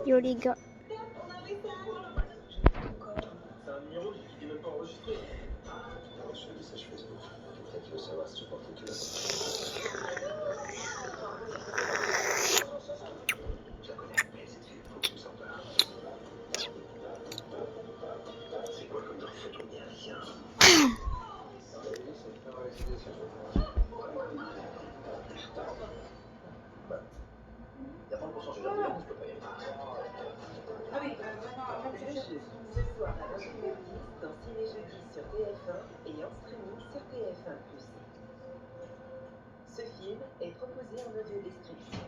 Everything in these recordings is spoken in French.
Yo les gars. C'est un numéro qui n'est même pas enregistré. Alors je te dis ça, je Facebook. Quelqu'un qui veut savoir si tu portes le culotte. Je la connais, mais cette fille, faut que tu me sors pas. C'est quoi comme genre photo? Il n'y a rien. Bah, il y a 30%, je vais dire, je peux pas y aller. Ah oui, maintenant, même ce soir à 21h10 dans Ciné Jeudi sur TF1 et en streaming sur TF1+. Ce film est proposé en audio description.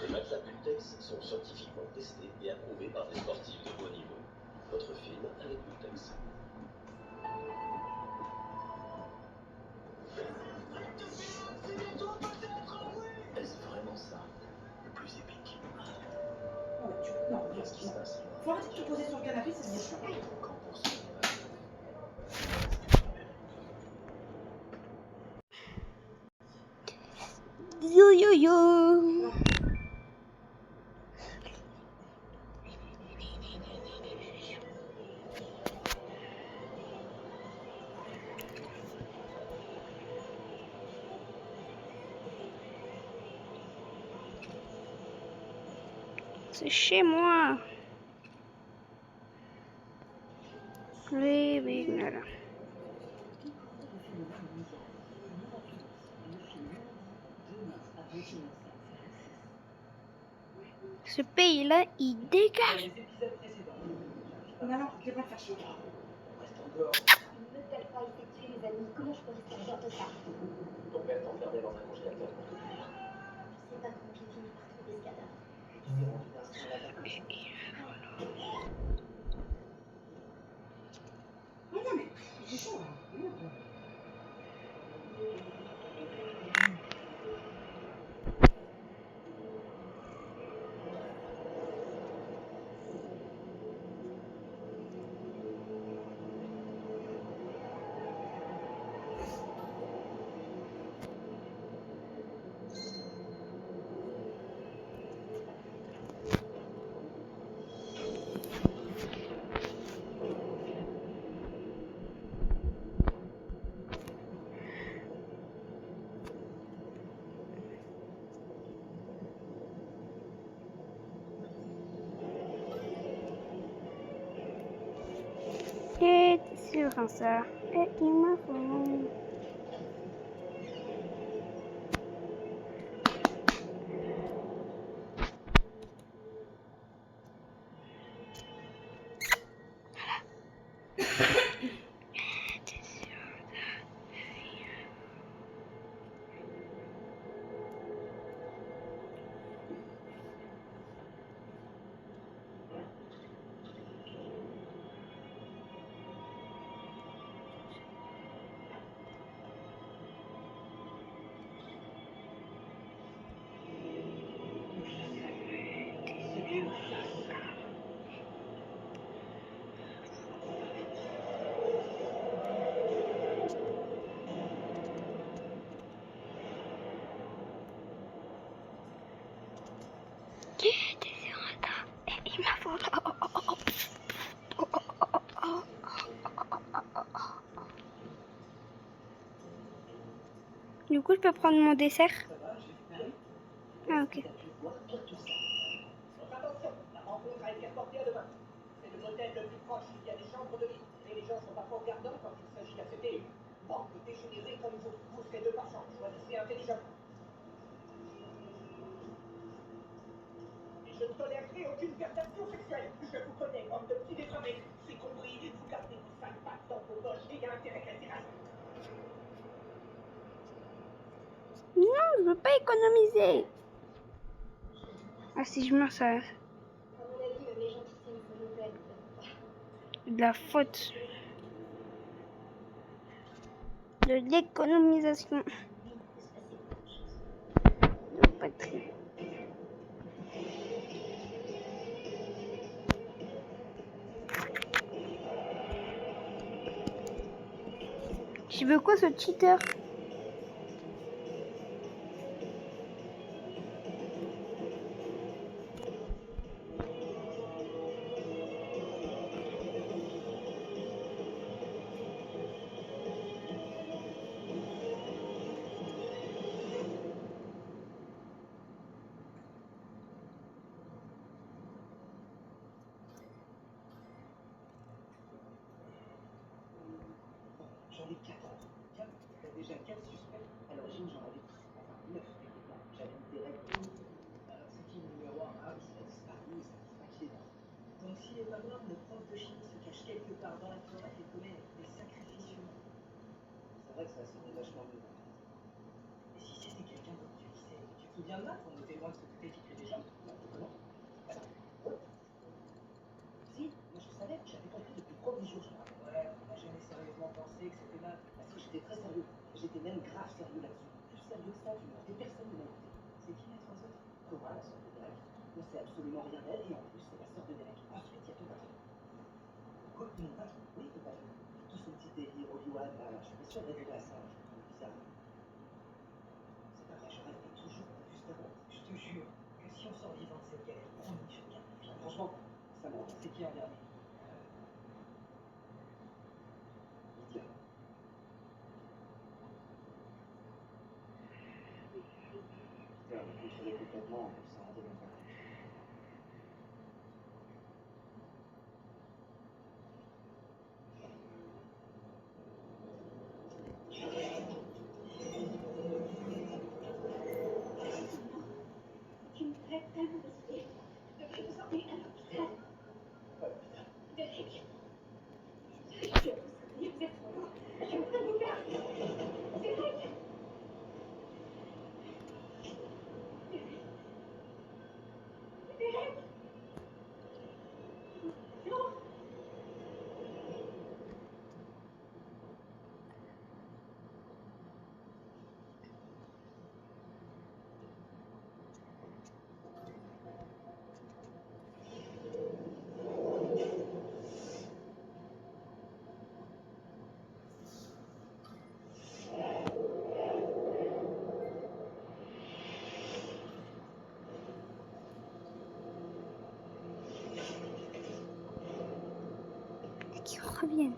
Les matelas Bultex sont scientifiquement testés et approuvés par des sportifs de haut niveau. Votre film avec Bultex. Est-ce vraiment ça le plus épique? Non, Qu'est-ce qui se passe? faut arrêter de te poser sur le canapé, c'est bien chiant. Quand pour ce Yo yo yo. C'est chez moi. Oui, voilà. Ce pays-là, il dégage. Non, je vais pas te faire chier. Ne t'aide pas effectuer les amis, comment je peux rester en dehors de ça? ton père t'a enfermé dans un congélateur pour te tuer. Je sais pas comment j'ai fini par trouver ce cadavre. Tu t'es rendu d'un instant là comme ça. Non, mais c'est chaud, là. Et sur ça. Et il m'a fait. Il m'a fait. Du coup, je peux prendre mon dessert. Ah, ok. Attention, la rencontre a été reportée à demain. C'est le motel le plus proche, il y a des chambres de vie. Et les gens sont parfois regardants quand il s'agit d'accepter une banque dégénérée comme vous. Vous serez 2 par chambre, choisissez intelligemment. Et je ne tolérerai aucune perversion sexuelle. Je vous connais, homme de petits dépravés. C'est compris, vous gardez vos sales pattes dans vos poches et il y a intérêt qu'elles terrassent. Non, je veux pas économiser. Ah, si je meurs, ça. À mon avis, même les gens qui s'aiment se nouvelles ne peuvent pas. De la faute. De l'économisation. Non, pas très. Tu veux quoi, ce cheater? Indochine se cache quelque part dans la forêt et commet des sacrifices humains. C'est vrai que ça sonne vachement mieux. Et si c'était quelqu'un d'autre, tu sais, tu te souviens de Matt, on était loin de s'occuper qui tuait des gens? Comment? Si, moi je savais, j'avais compris depuis le premier jour, je me rappelle. Ouais, on n'a jamais sérieusement pensé que c'était Matt. Bah si, j'étais très sérieux. J'étais même grave sérieux là-dessus. Plus sérieux que ça, tu vois, des personnes de m'a écouté. C'est qui les trois autres? Cora, la sœur de Derek. On sait absolument rien d'elle, et en plus, c'est la sœur de Derek. Ensuite, il y a ton patron. Quoi? Mon patron? Oui, ton patron. Tout ce petit délire Hollywood, là, je suis pas sûr d'être à ça, je trouve bizarre. C'est pas vrai, je rêverais toujours de plus d'avant. Je te jure que si on sort vivant de cette galère, promis, je regarde le film. Franchement, ça m'a. C'est qui en dernier? Lydia. Putain, on contrôlait complètement, on s'en rendait même pas compte. Tu me fais tellement hésiter. Je devrais vous emmener à l'hôpital. Ouais, putain. Derek. Derek, vous savez, vous êtes trop loin. Je suis en train de vous perdre. Derek. Derek. Derek. Non. Qui reviennent.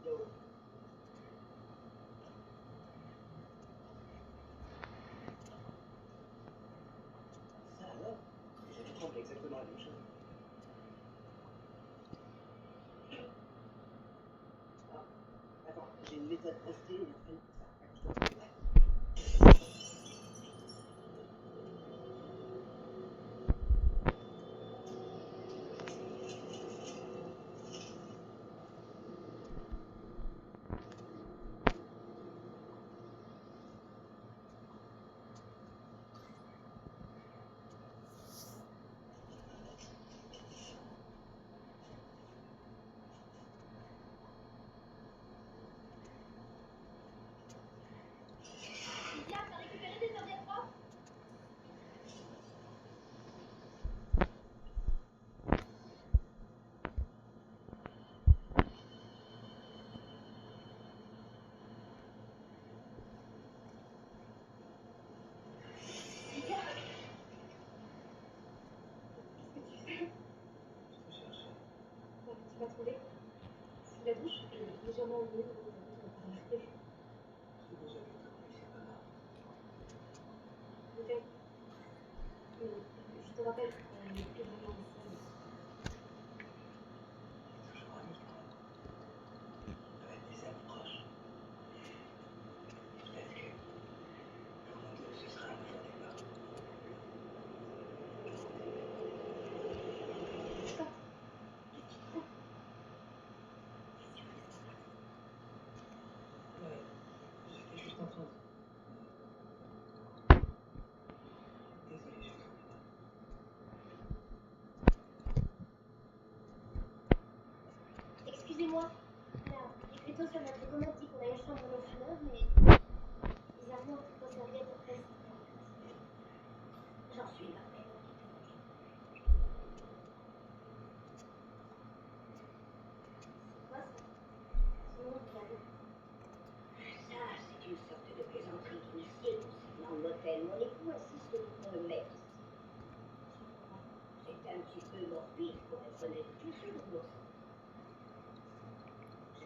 Yo. Ça alors? J'ai tout compris exactement la même chose. Ah, attends, j'ai une méthode brevetée et un fil pour ça. Ouais, je te prends. Lydia, t'as récupéré des serviettes propres? Lydia? Qu'est-ce que tu fais? Je te cherchais. Bon, tu m'as trouvé. Sous la douche et légèrement oublié de pas remarqué. J'ai déjà vu comme lui, c'est pas grave. Peut-être. Mais je te rappelle qu'on n'est plus vraiment ensemble. Toujours amis quand même. On peut être des amis proches. Peut-être que pour nous deux, ce sera un nouveau départ. Attends. Qu'est-ce qui te prend? Ouais, j'étais juste en train de. Désolé, je suis trop tard. Excusez-moi. Alors, plutôt ça m'a vraiment dit qu'on a une chambre dans l'enfumeur, mais bizarrement, trois serviettes après, j'en suis là. C'est quoi ça? Son nom de cadeau. Ça, c'est une sorte de plaisanterie d'initié concernant l'hôtel. Mon époux insiste pour qu'on le mette ici. C'est un petit peu morbide pour être honnête. Tu sais, Douglas.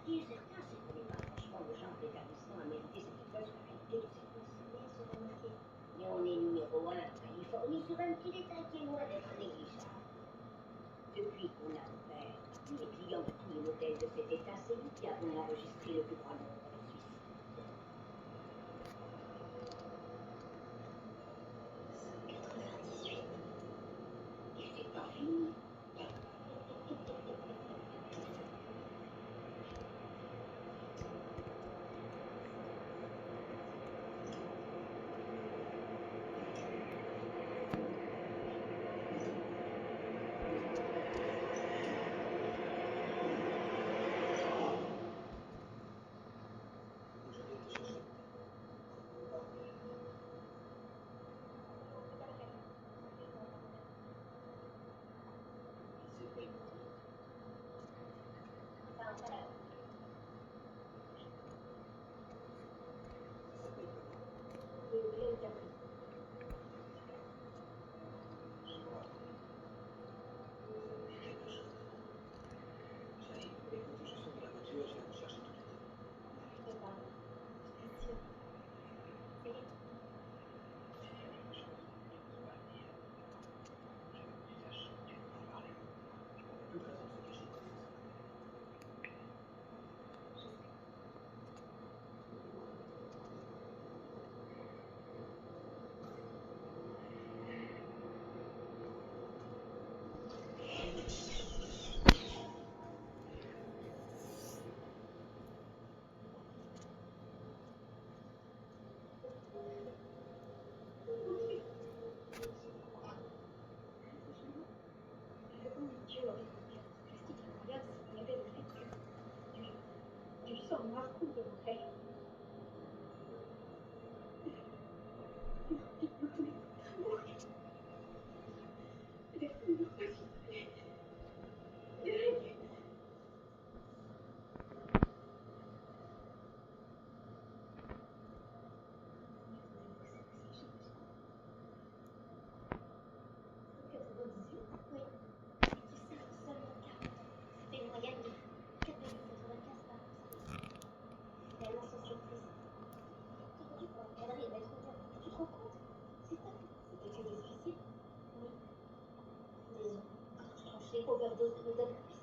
Ce qui est certain, c'est qu'on n'est pas franchement le genre d'établissement à mériter cette étoile sur la qualité de ses courses. Bien sûr, remarqué. Mais on est numéro 1 en Californie sur un petit détail qui est loin d'être négligeable. Depuis qu'on a ouvert, parmi les clients de tous les modèles de cet état, c'est nous qui avons enregistré le plus grand nombre de suicides. Et c'est pas fini. Je viens te chercher. C'est pas important. Quelque chose. J'arrive. Écoute, je sors de la voiture, je vais vous chercher tout de suite. S'il y a quelque chose que tu n'oses pas le dire, je veux que tu saches que tu peux en parler. On n'a plus de raison de se cacher quoi que ce soit. C'était une moyenne de 4,95 par an. C'est tellement sensitrice. T'aurais dû pouvoir cadrer et mettre au bien. Tu te rends compte? C'est ça. C'était que des suicides? Oui. Des tranchées, overdose de médoc.